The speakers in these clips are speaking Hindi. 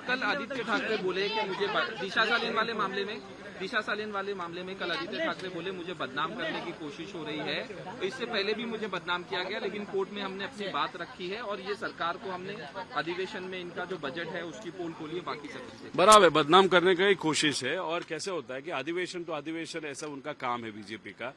कल आदित्य ठाकरे बोले कि मुझे दिशा सालिन वाले मामले में कल आदित्य ठाकरे बोले मुझे बदनाम करने की कोशिश हो रही है। इससे पहले भी मुझे बदनाम किया गया, लेकिन कोर्ट में हमने अपनी बात रखी है और ये सरकार को हमने अधिवेशन में इनका जो बजट है उसकी पोल खोली है, बाकी सब चीजें बराबर बदनाम करने का ही कोशिश है। और कैसे होता है कि अधिवेशन तो अधिवेशन ऐसा उनका काम है बीजेपी का।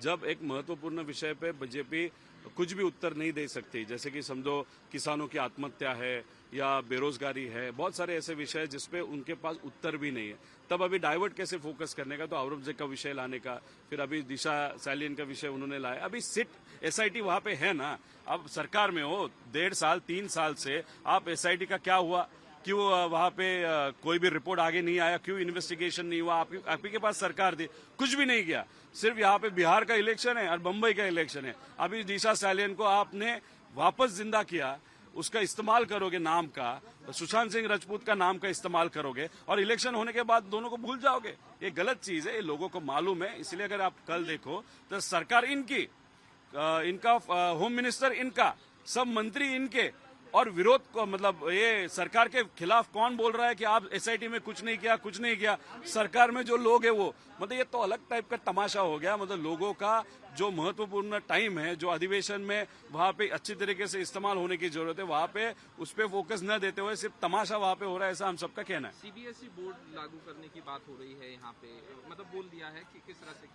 जब एक महत्वपूर्ण विषय पे बीजेपी कुछ भी उत्तर नहीं दे सकती, जैसे कि समझो किसानों की आत्महत्या है या बेरोजगारी है, बहुत सारे ऐसे विषय है जिसपे उनके पास उत्तर भी नहीं है, तब अभी डाइवर्ट कैसे फोकस करने का, तो औरंगजेब का विषय लाने का, फिर अभी दिशा सालिन का विषय उन्होंने लाया। अभी सिट एसआईटी वहां पे है ना, अब सरकार में हो 1.5 साल 3 साल से आप एसआईटी का क्या हुआ, क्यों वहां पे कोई भी रिपोर्ट आगे नहीं आया, क्यों इन्वेस्टिगेशन नहीं हुआ, आप के पास सरकार थी, कुछ भी नहीं किया। सिर्फ यहाँ पे बिहार का इलेक्शन है और बंबई का इलेक्शन है। अभी दिशा सालियन को आपने वापस जिंदा किया, उसका इस्तेमाल करोगे नाम का, सुशांत सिंह राजपूत का नाम का इस्तेमाल करोगे और इलेक्शन होने के बाद दोनों को भूल जाओगे। ये गलत चीज है, ये लोगों को मालूम है। इसलिए अगर आप कल देखो तो सरकार इनका होम मिनिस्टर इनका, सब मंत्री इनके, और विरोध को मतलब ये सरकार के खिलाफ कौन बोल रहा है कि आप एसआईटी में कुछ नहीं किया। सरकार में जो लोग है वो, मतलब ये तो अलग टाइप का तमाशा हो गया। मतलब लोगों का जो महत्वपूर्ण टाइम है, जो अधिवेशन में वहां पे अच्छी तरीके से इस्तेमाल होने की जरूरत है, वहां पे उस पर फोकस न देते हुए सिर्फ तमाशा वहां पे हो रहा है, ऐसा हम सबका कहना है। सीबीएसई बोर्ड लागू करने की बात हो रही है यहाँ पे, मतलब बोल दिया है कि किस तरह से।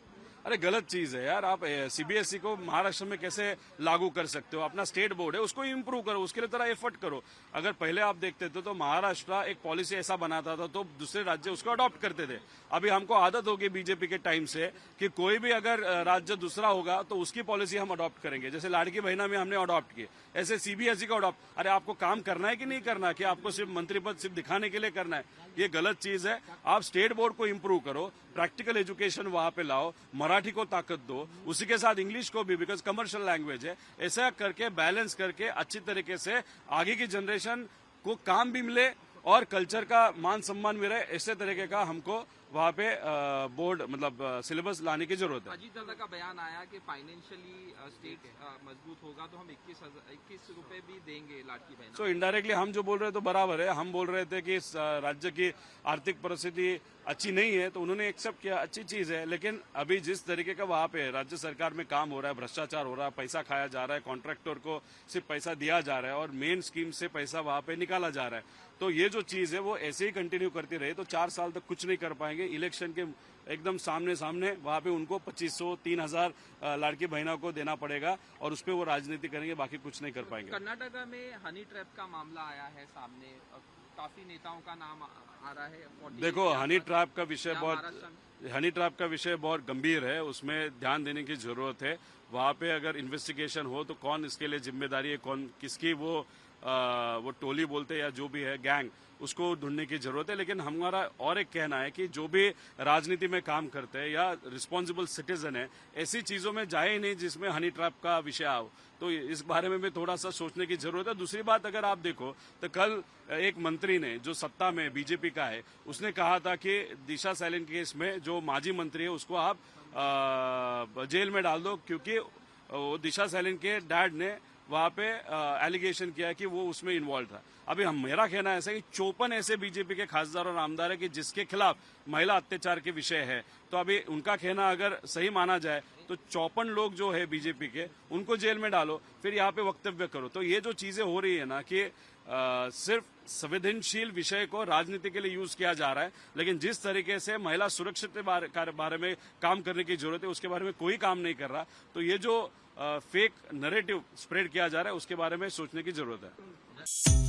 अरे गलत चीज है यार, आप सीबीएसई को महाराष्ट्र में कैसे लागू कर सकते हो? अपना स्टेट बोर्ड है, उसको इम्प्रूव करो, उसके लिए थोड़ा एफर्ट करो। अगर पहले आप देखते थे तो महाराष्ट्र एक पॉलिसी ऐसा बनाता था तो दूसरे राज्य उसको अडॉप्ट करते थे। अभी हमको आदत होगी बीजेपी के टाइम से कि कोई भी अगर राज्य दूसरा होगा तो उसकी पॉलिसी हम अडॉप्ट करेंगे। जैसे लाड़की बहना में हमने अडॉप्ट की, ऐसे सीबीएसई को अडॉप्ट। अरे आपको काम करना है कि नहीं करना, कि आपको सिर्फ मंत्री पद सिर्फ दिखाने के लिए करना है? ये गलत चीज है। आप स्टेट बोर्ड को इम्प्रूव करो, प्रैक्टिकल एजुकेशन वहां पे लाओ, मराठी को ताकत दो, उसी के साथ इंग्लिश को भी, बिकॉज कमर्शियल लैंग्वेज है। ऐसा करके बैलेंस करके अच्छी तरीके से आगे की जनरेशन को काम भी मिले और कल्चर का मान सम्मान भी रहे, ऐसे तरीके का हमको वहाँ पे बोर्ड मतलब सिलेबस लाने की जरूरत है। अजीत दादा का बयान आया कि फाइनेंशियली स्टेट मजबूत होगा तो हम 21 रुपए भी देंगे लाड़की बहन। तो इनडायरेक्टली हम जो बोल रहे हैं तो बराबर है। हम बोल रहे थे कि इस राज्य की आर्थिक परिस्थिति अच्छी नहीं है तो उन्होंने एक्सेप्ट किया, अच्छी चीज है। लेकिन अभी जिस तरीके का वहाँ पे राज्य सरकार में काम हो रहा है, भ्रष्टाचार हो रहा है, पैसा खाया जा रहा है, कॉन्ट्रैक्टर को सिर्फ पैसा दिया जा रहा है और मेन स्कीम से पैसा वहाँ पे निकाला जा रहा है, तो ये जो चीज है वो ऐसे ही कंटिन्यू करती रहे तो 4 साल तक कुछ नहीं कर पाएंगे। इलेक्शन के एकदम सामने वहाँ पे उनको 2500 3000 लाड़की बहनों को देना पड़ेगा और उस पर वो राजनीति करेंगे, बाकी कुछ नहीं कर पाएंगे। कर्नाटका में हनी ट्रैप का मामला आया है सामने, काफी नेताओं का नाम आ रहा है। देखो हनी ट्रैप का विषय बहुत गंभीर है, उसमें ध्यान देने की जरूरत है। वहाँ पे अगर इन्वेस्टिगेशन हो तो कौन इसके लिए जिम्मेदारी है, कौन किसकी वो टोली बोलते हैं या जो भी है गैंग, उसको ढूंढने की जरूरत है। लेकिन हमारा और एक कहना है कि जो भी राजनीति में काम करते हैं या रिस्पॉन्सिबल सिटीजन है, ऐसी चीजों में जाए ही नहीं जिसमें हनी ट्रैप का विषय आओ, तो इस बारे में भी थोड़ा सा सोचने की जरूरत है। दूसरी बात अगर आप देखो तो कल एक मंत्री ने जो सत्ता में बीजेपी का है, उसने कहा था कि दिशा सालिन केस में जो माजी मंत्री है उसको आप जेल में डाल दो, क्योंकि दिशा सालिन के डैड ने वहां पे एलिगेशन किया कि वो उसमें इन्वॉल्व था। अभी मेरा कहना ऐसा है कि 54 ऐसे बीजेपी के खासदार और आमदार है कि जिसके खिलाफ महिला अत्याचार के विषय है, तो अभी उनका कहना अगर सही माना जाए तो 54 लोग जो है बीजेपी के, उनको जेल में डालो, फिर यहाँ पे वक्तव्य करो। तो ये जो चीजें हो रही है ना कि सिर्फ संवेदनशील विषय को राजनीति के लिए यूज किया जा रहा है, लेकिन जिस तरीके से महिला सुरक्षा के बारे में काम करने की जरूरत है उसके बारे में कोई काम नहीं कर रहा। तो ये जो फेक नैरेटिव स्प्रेड किया जा रहा है उसके बारे में सोचने की जरूरत है।